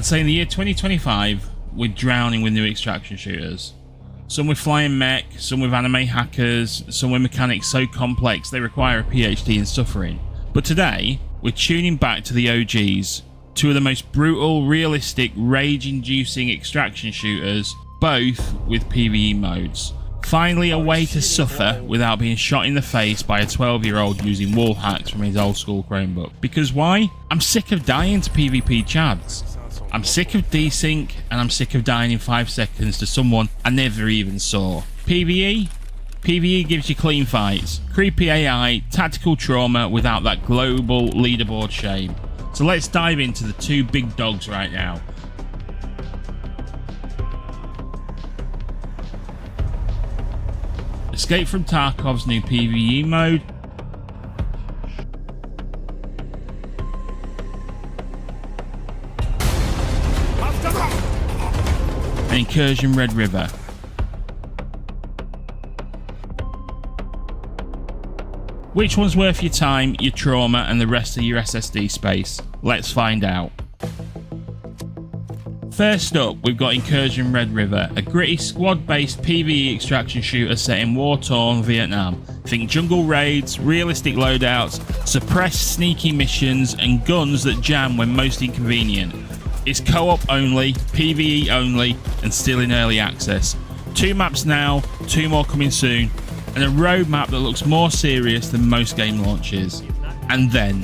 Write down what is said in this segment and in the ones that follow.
I'd say in the year 2025, we're drowning with new extraction shooters. Some with flying mech, some with anime hackers, some with mechanics so complex they require a PhD in suffering. But today, we're tuning back to the OGs, two of the most brutal, realistic, rage-inducing extraction shooters, both with PvE modes. Finally a way to suffer without being shot in the face by a 12-year-old using wall hacks from his old school Chromebook. Because why? I'm sick of dying to PvP chads. I'm sick of desync, and I'm sick of dying in 5 seconds to someone I never even saw. PvE? PvE gives you clean fights, creepy AI, tactical trauma without that global leaderboard shame. So let's dive into the two big dogs right now. Escape from Tarkov's new PvE mode. And Incursion Red River. Which one's worth your time, your trauma, and the rest of your SSD space? Let's find out. First up, we've got Incursion Red River, a gritty squad-based PvE extraction shooter set in war-torn Vietnam. Think jungle raids, realistic loadouts, suppressed sneaky missions, and guns that jam when most inconvenient. It's co-op only, PvE only, and still in early access. 2 maps now, 2 more coming soon, and a roadmap that looks more serious than most game launches. And then,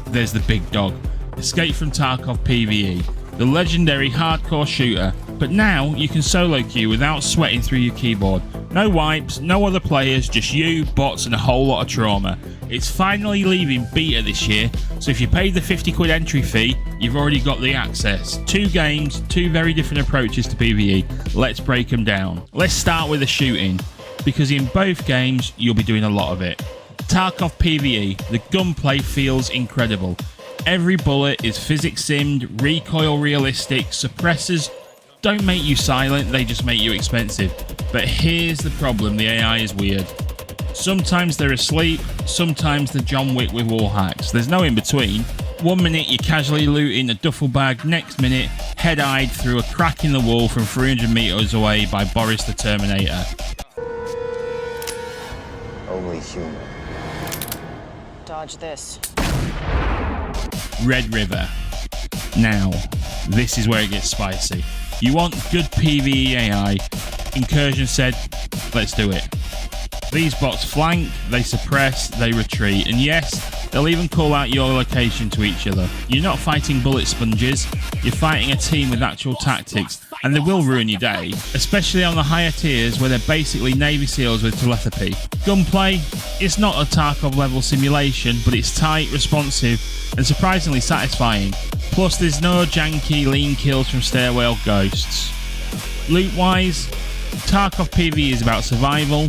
there's the big dog, Escape from Tarkov PvE, the legendary hardcore shooter, but now you can solo queue without sweating through your keyboard. No wipes, no other players, just you, bots, and a whole lot of trauma. It's finally leaving beta this year, so if you paid the 50 quid entry fee, you've already got the access. 2 games, 2 very different approaches to PvE. Let's break them down. Let's start with the shooting, because in both games, you'll be doing a lot of it. Tarkov PvE, the gunplay feels incredible. Every bullet is physics simmed, recoil realistic, suppressors don't make you silent, they just make you expensive. But here's the problem, the AI is weird. Sometimes they're asleep, sometimes they're John Wick with wall hacks. There's no in between. 1 minute you're casually looting a duffel bag, next minute head-eyed through a crack in the wall from 300 meters away by Boris the Terminator. Only human. Dodge this. Red River. Now, this is where it gets spicy. You want good PvE AI? Incursion said, let's do it. These bots flank, they suppress, they retreat, and yes, they'll even call out your location to each other. You're not fighting bullet sponges, you're fighting a team with actual tactics, and they will ruin your day, especially on the higher tiers where they're basically Navy SEALs with telepathy. Gunplay, it's not a Tarkov level simulation, but it's tight, responsive, and surprisingly satisfying. Plus there's no janky lean kills from stairwell ghosts. Loot wise, Tarkov PvE is about survival.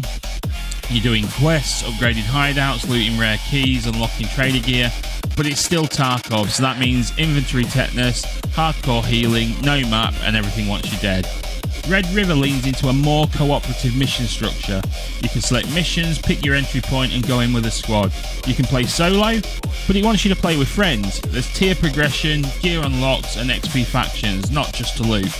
You're doing quests, upgrading hideouts, looting rare keys, unlocking trader gear, but it's still Tarkov, so that means inventory tetanus, hardcore healing, no map, and everything once you're dead. Red River leans into a more cooperative mission structure. You can select missions, pick your entry point, and go in with a squad. You can play solo, but it wants you to play with friends. There's tier progression, gear unlocks, and XP factions, not just to loot.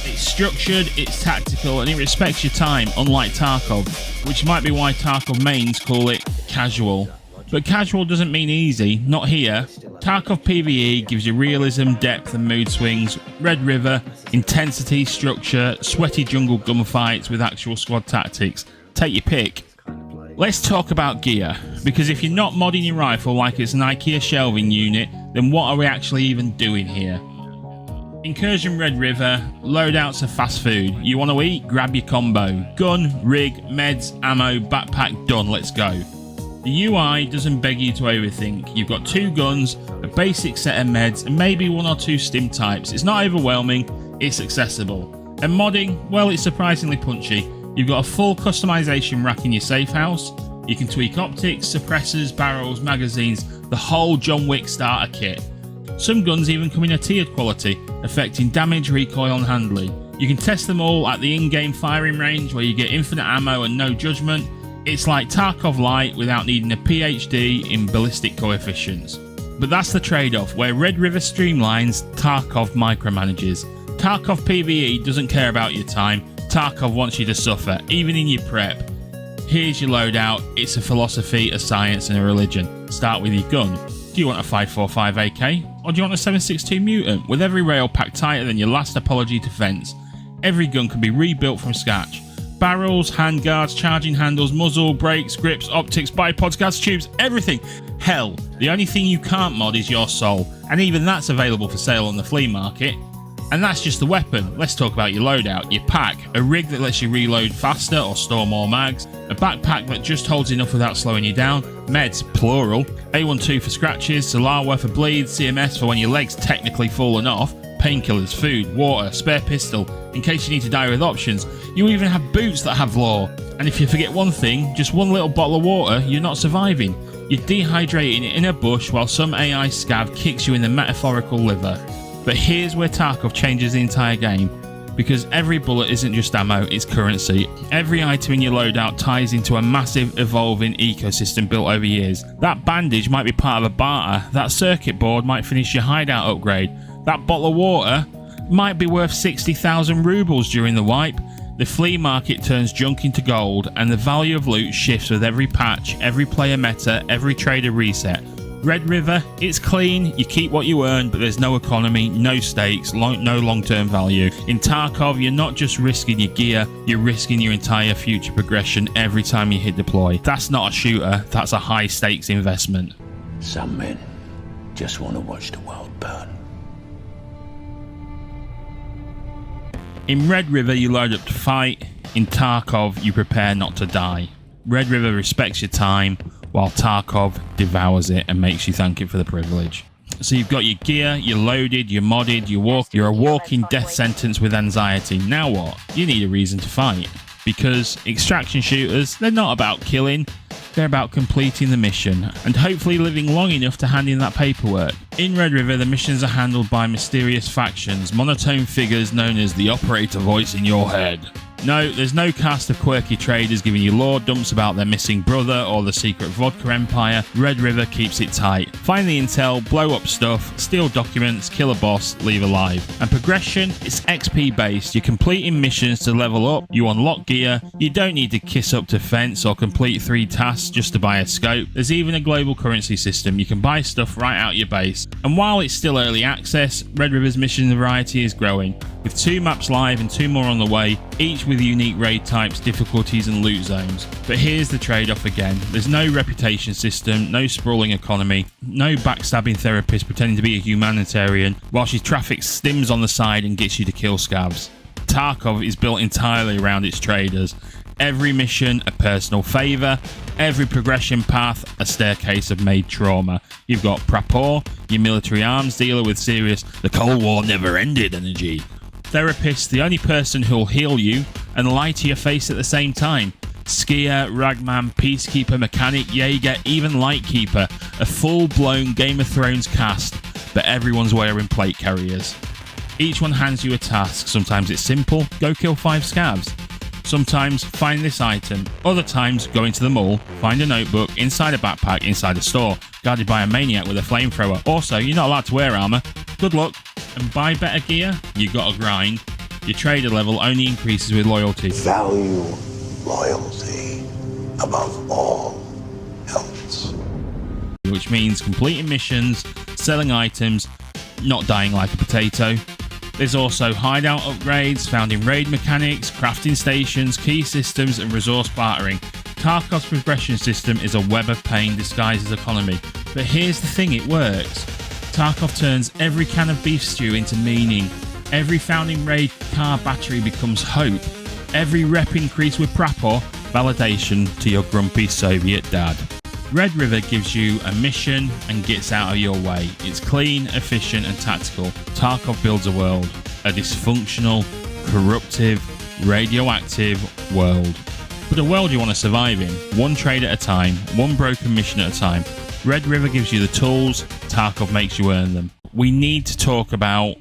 It's structured, it's tactical, and it respects your time, unlike Tarkov, which might be why Tarkov mains call it casual. But casual doesn't mean easy, not here. Tarkov PvE gives you realism, depth, and mood swings. Red River, intensity, structure, sweaty jungle gunfights with actual squad tactics. Take your pick. Let's talk about gear, because if you're not modding your rifle like it's an IKEA shelving unit, then what are we actually even doing here? Incursion Red River, loadouts are fast food. You want to eat? Grab your combo. Gun, rig, meds, ammo, backpack, done, let's go. The UI doesn't beg you to overthink. You've got 2 guns, a basic set of meds, and maybe 1 or 2 stim types. It's not overwhelming, it's accessible. And modding, well, it's surprisingly punchy. You've got a full customization rack in your safe house. You can tweak optics, suppressors, barrels, magazines, the whole John Wick starter kit. Some guns even come in a tiered quality, affecting damage, recoil, and handling. You can test them all at the in-game firing range where you get infinite ammo and no judgment. It's like Tarkov Light without needing a PhD in ballistic coefficients. But that's the trade-off, where Red River streamlines, Tarkov micromanages. Tarkov PvE doesn't care about your time, Tarkov wants you to suffer, even in your prep. Here's your loadout, it's a philosophy, a science and a religion. Start with your gun. Do you want a 545 AK? Or do you want a 7.62 Mutant, with every rail packed tighter than your last Apology defense? Every gun can be rebuilt from scratch. Barrels, handguards, charging handles, muzzle, brakes, grips, optics, bipods, gas tubes, everything. Hell, the only thing you can't mod is your soul, and even that's available for sale on the flea market. And that's just the weapon. Let's talk about your loadout. Your pack, a rig that lets you reload faster or store more mags, a backpack that just holds enough without slowing you down, meds, plural, A12 for scratches, Solarware for bleeds, CMS for when your leg's technically fallen off, painkillers, food, water, spare pistol, in case you need to die with options. You even have boots that have lore. And if you forget one thing, just one little bottle of water, you're not surviving. You're dehydrating in a bush while some AI scav kicks you in the metaphorical liver. But here's where Tarkov changes the entire game, because every bullet isn't just ammo, it's currency. Every item in your loadout ties into a massive evolving ecosystem built over years. That bandage might be part of a barter, that circuit board might finish your hideout upgrade, that bottle of water might be worth 60,000 rubles during the wipe. The flea market turns junk into gold, and the value of loot shifts with every patch, every player meta, every trader reset. Red River, it's clean, you keep what you earn, but there's no economy, no stakes, no long-term value. In Tarkov, you're not just risking your gear, you're risking your entire future progression every time you hit deploy. That's not a shooter, that's a high-stakes investment. Some men just want to watch the world burn. In Red River, you load up to fight. In Tarkov, you prepare not to die. Red River respects your time, while Tarkov devours it and makes you thank it for the privilege. So you've got your gear, you're loaded, you're modded, you're a walking death sentence with anxiety. Now what? You need a reason to fight. Because extraction shooters, they're not about killing, they're about completing the mission, and hopefully living long enough to hand in that paperwork. In Red River, the missions are handled by mysterious factions, monotone figures known as the operator voice in your head. No, there's no cast of quirky traders giving you lore dumps about their missing brother or the secret vodka empire. Red River keeps it tight. Find the intel, blow up stuff, steal documents, kill a boss, leave alive. And progression, it's XP based. You're completing missions to level up, you unlock gear, you don't need to kiss up to fence or complete 3 tasks just to buy a scope. There's even a global currency system. You can buy stuff right out your base. And while it's still early access, Red River's mission variety is growing, with 2 maps live and 2 more on the way, each with unique raid types, difficulties and loot zones. But here's the trade-off again. There's no reputation system, no sprawling economy, no backstabbing therapist pretending to be a humanitarian while she traffics stims on the side and gets you to kill scavs. Tarkov is built entirely around its traders. Every mission a personal favour, every progression path a staircase of made trauma. You've got Prapor, your military arms dealer with serious "the Cold War never ended" energy. Therapist, the only person who'll heal you and lie to your face at the same time. Skier, ragman, peacekeeper, mechanic, Jaeger, even lightkeeper. A full-blown Game of Thrones cast, but everyone's wearing plate carriers. Each one hands you a task. Sometimes it's simple, go kill 5 scavs. Sometimes find this item. Other times go into the mall, find a notebook inside a backpack inside a store, guarded by a maniac with a flamethrower. Also, you're not allowed to wear armor. Good luck. And buy better gear, you gotta grind. Your trader level only increases with loyalty. Value loyalty above all else. Which means completing missions, selling items, not dying like a potato. There's also hideout upgrades, found in raid mechanics, crafting stations, key systems and resource bartering. Tarkov's progression system is a web of pain disguised as economy. But here's the thing, it works. Tarkov turns every can of beef stew into meaning. Every founding raid car battery becomes hope. Every rep increase with Prapor, validation to your grumpy Soviet dad. Red River gives you a mission and gets out of your way. It's clean, efficient and tactical. Tarkov builds a world. A dysfunctional, corruptive, radioactive world. But a world you want to survive in. One trade at a time, one broken mission at a time. Red River gives you the tools, Tarkov makes you earn them. We need to talk about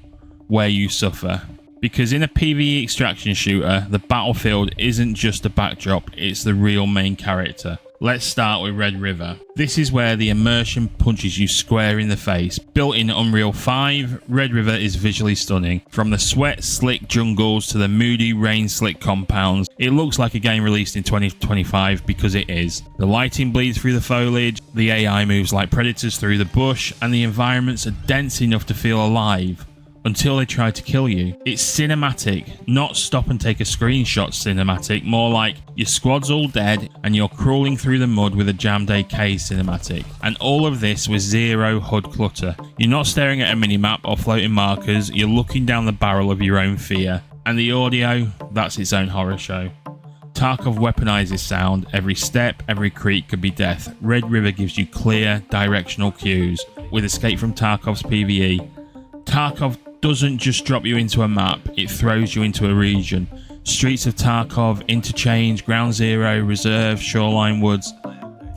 where you suffer. Because in a PvE extraction shooter, the battlefield isn't just a backdrop, it's the real main character. Let's start with Red River. This is where the immersion punches you square in the face. Built in Unreal 5, Red River is visually stunning. From the sweat-slick jungles to the moody rain-slick compounds, it looks like a game released in 2025 because it is. The lighting bleeds through the foliage, the AI moves like predators through the bush, and the environments are dense enough to feel alive. Until they try to kill you. It's cinematic, not stop and take a screenshot cinematic, more like your squad's all dead and you're crawling through the mud with a jammed AK cinematic. And all of this with zero HUD clutter. You're not staring at a minimap or floating markers, you're looking down the barrel of your own fear. And the audio, that's its own horror show. Tarkov weaponizes sound, every step, every creak could be death. Red River gives you clear, directional cues. With Escape from Tarkov's PvE, Tarkov doesn't just drop you into a map, it throws you into a region. Streets of Tarkov, Interchange, Ground Zero, Reserve, Shoreline Woods.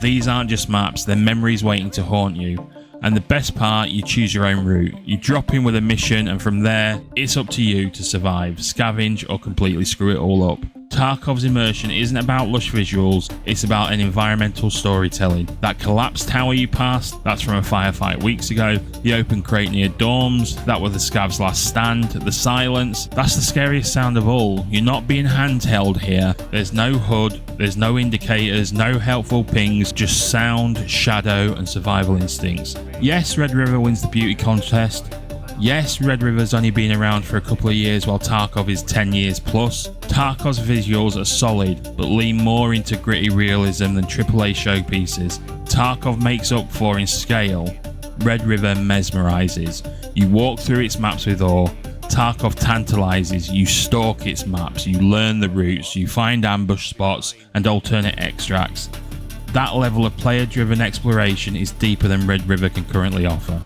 These aren't just maps, they're memories waiting to haunt you. And the best part, you choose your own route. You drop in with a mission and from there, it's up to you to survive, scavenge or completely screw it all up. Tarkov's immersion isn't about lush visuals, it's about an environmental storytelling. That collapsed tower you passed, that's from a firefight weeks ago. The open crate near dorms, that was the scav's last stand. The silence, that's the scariest sound of all. You're not being handheld here. There's no HUD, there's no indicators, no helpful pings, just sound, shadow and survival instincts. Yes, Red River wins the beauty contest. Yes, Red River's only been around for a couple of years while Tarkov is 10 years plus. Tarkov's visuals are solid, but lean more into gritty realism than AAA showpieces. Tarkov makes up for in scale. Red River mesmerizes. You walk through its maps with awe. Tarkov tantalizes. You stalk its maps, you learn the routes, you find ambush spots and alternate extracts. That level of player-driven exploration is deeper than Red River can currently offer.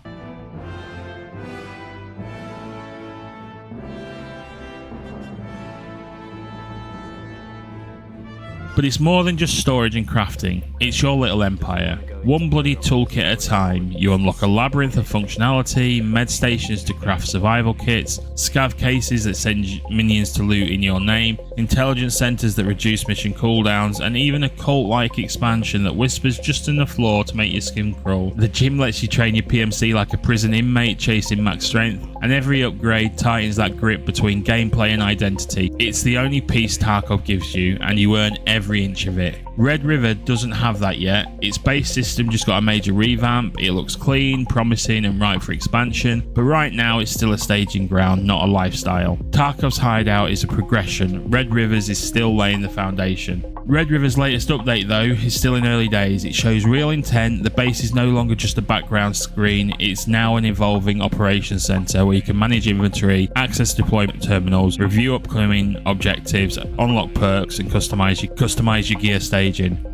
But it's more than just storage and crafting, it's your little empire. One bloody toolkit at a time, you unlock a labyrinth of functionality, med stations to craft survival kits, scav cases that send minions to loot in your name, intelligence centres that reduce mission cooldowns, and even a cult-like expansion that whispers just enough lore to make your skin crawl. The gym lets you train your PMC like a prison inmate chasing max strength, and every upgrade tightens that grip between gameplay and identity. It's the only piece Tarkov gives you, and you earn every inch of it. Red River doesn't have that yet. Its base system just got a major revamp. It looks clean, promising and ripe for expansion, but right now it's still a staging ground, not a lifestyle. Tarkov's Hideout is a progression. Red River's is still laying the foundation. Red River's latest update though is still in early days. It shows real intent. The base is no longer just a background screen, it's now an evolving operations centre where you can manage inventory, access deployment terminals, review upcoming objectives, unlock perks and customise your gear staging.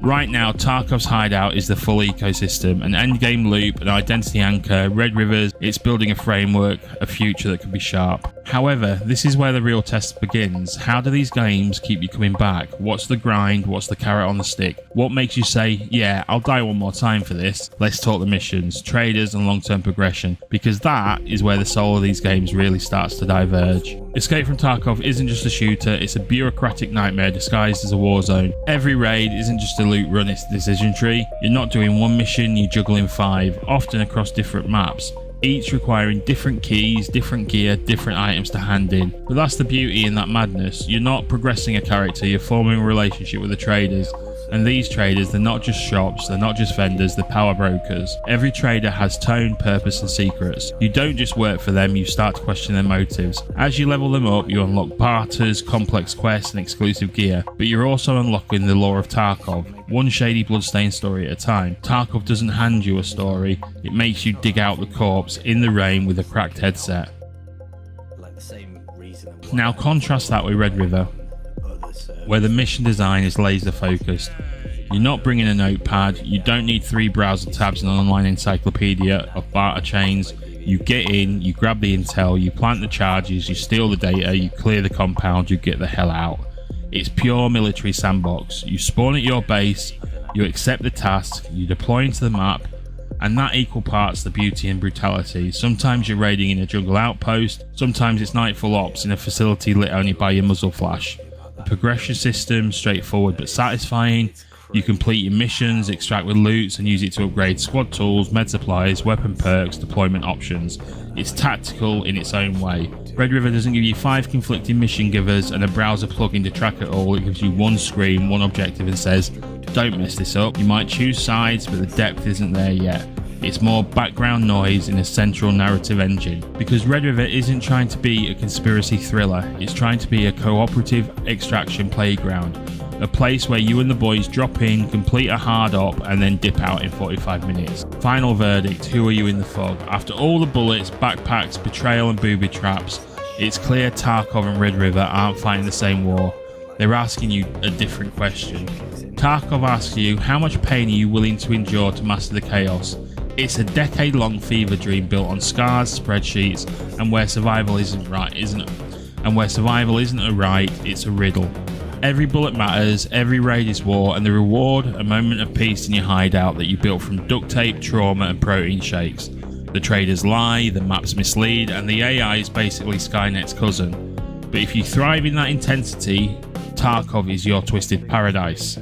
Right now Tarkov's Hideout is the full ecosystem, an endgame loop, an identity anchor. Red River's, it's building a framework, a future that can be sharp. However, this is where the real test begins. How do these games keep you coming back? What's the grind? What's the carrot on the stick? What makes you say, yeah, I'll die one more time for this? Let's talk the missions, traders and long-term progression, because that is where the soul of these games really starts to diverge. Escape from Tarkov isn't just a shooter, it's a bureaucratic nightmare disguised as a war zone. Every raid isn't just a loot run, it's a decision tree. You're not doing one mission, you're juggling 5, often across different maps, each requiring different keys, different gear, different items to hand in. But that's the beauty in that madness. You're not progressing a character, you're forming a relationship with the traders. And these traders, they're not just shops, they're not just vendors, they're power brokers. Every trader has tone, purpose and secrets. You don't just work for them, you start to question their motives. As you level them up, you unlock barters, complex quests and exclusive gear. But you're also unlocking the lore of Tarkov, one shady bloodstained story at a time. Tarkov doesn't hand you a story, it makes you dig out the corpse in the rain with a cracked headset. Now contrast that with Red River, where the mission design is laser focused. You're not bringing a notepad, you don't need 3 browser tabs and an online encyclopedia of barter chains. You get in, you grab the intel, you plant the charges, you steal the data, you clear the compound, you get the hell out. It's pure military sandbox. You spawn at your base, you accept the task, you deploy into the map, and that equal parts the beauty and brutality. Sometimes you're raiding in a jungle outpost, sometimes it's nightfall ops in a facility lit only by your muzzle flash. The progression system, straightforward but satisfying. You complete your missions, extract with loots, and use it to upgrade squad tools, med supplies, weapon perks, deployment options. It's tactical in its own way. Red River doesn't give you 5 conflicting mission givers and a browser plugin to track it all. It gives you one screen, one objective, and says, don't mess this up. You might choose sides, but the depth isn't there yet. It's more background noise in a central narrative engine. Because Red River isn't trying to be a conspiracy thriller, it's trying to be a cooperative extraction playground. A place where you and the boys drop in, complete a hard op, and then dip out in 45 minutes. Final verdict, who are you in the fog? After all the bullets, backpacks, betrayal and booby traps, it's clear Tarkov and Red River aren't fighting the same war. They're asking you a different question. Tarkov asks you, how much pain are you willing to endure to master the chaos? It's a decade-long fever dream built on scars, spreadsheets, and where survival isn't a right, it's a riddle. Every bullet matters, every raid is war, and the reward, a moment of peace in your hideout that you built from duct tape, trauma, and protein shakes. The traders lie, the maps mislead, and the AI is basically Skynet's cousin. But if you thrive in that intensity, Tarkov is your twisted paradise.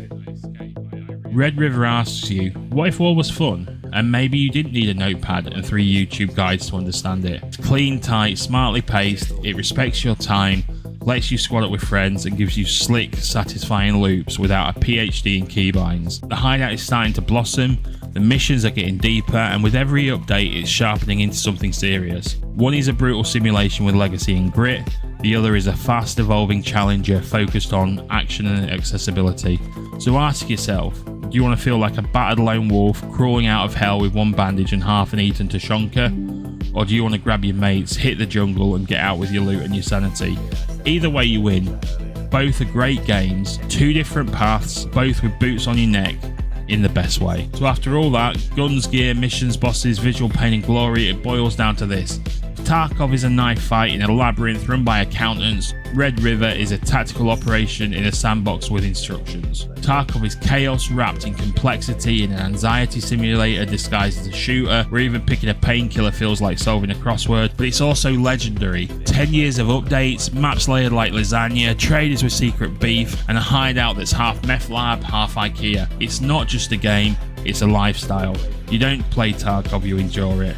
Red River asks you, what if war was fun? And maybe you didn't need a notepad and 3 YouTube guides to understand it. It's clean, tight, smartly paced, it respects your time, lets you squad up with friends, and gives you slick, satisfying loops without a PhD in keybinds. The hideout is starting to blossom, the missions are getting deeper, and with every update it's sharpening into something serious. One is a brutal simulation with legacy and grit, the other is a fast evolving challenger focused on action and accessibility. So ask yourself, do you want to feel like a battered lone wolf crawling out of hell with one bandage and half an eaten tushonka? Or do you want to grab your mates, hit the jungle and get out with your loot and your sanity? Either way you win. Both are great games, 2 different paths, both with boots on your neck, in the best way. So after all that, guns, gear, missions, bosses, visual pain and glory, it boils down to this. Tarkov is a knife fight in a labyrinth run by accountants. Red River is a tactical operation in a sandbox with instructions. Tarkov is chaos wrapped in complexity in an anxiety simulator disguised as a shooter, where even picking a painkiller feels like solving a crossword, but it's also legendary. 10 years of updates, maps layered like lasagna, traders with secret beef, and a hideout that's half meth lab, half IKEA. It's not just a game, it's a lifestyle. You don't play Tarkov, you endure it.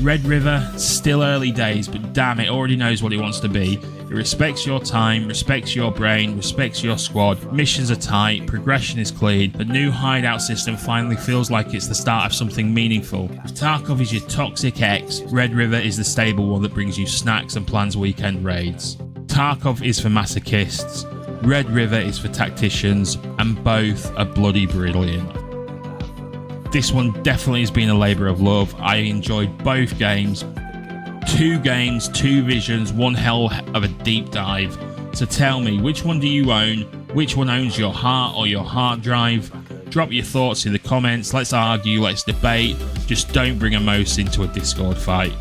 Red River, still early days, but damn, it already knows what it wants to be. It respects your time, respects your brain, respects your squad. Missions are tight, progression is clean. The new hideout system finally feels like it's the start of something meaningful. If Tarkov is your toxic ex, Red River is the stable one that brings you snacks and plans weekend raids. Tarkov is for masochists, Red River is for tacticians, and both are bloody brilliant. This one definitely has been a labour of love. I enjoyed both games. 2 games, 2 visions, one hell of a deep dive. So tell me, which one do you own? Which one owns your heart or your hard drive? Drop your thoughts in the comments. Let's argue, let's debate. Just don't bring a mouse into a Discord fight.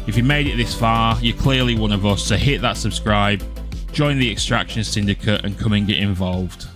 If you made it this far, you're clearly one of us, so hit that subscribe, join the Extraction Syndicate and come and get involved.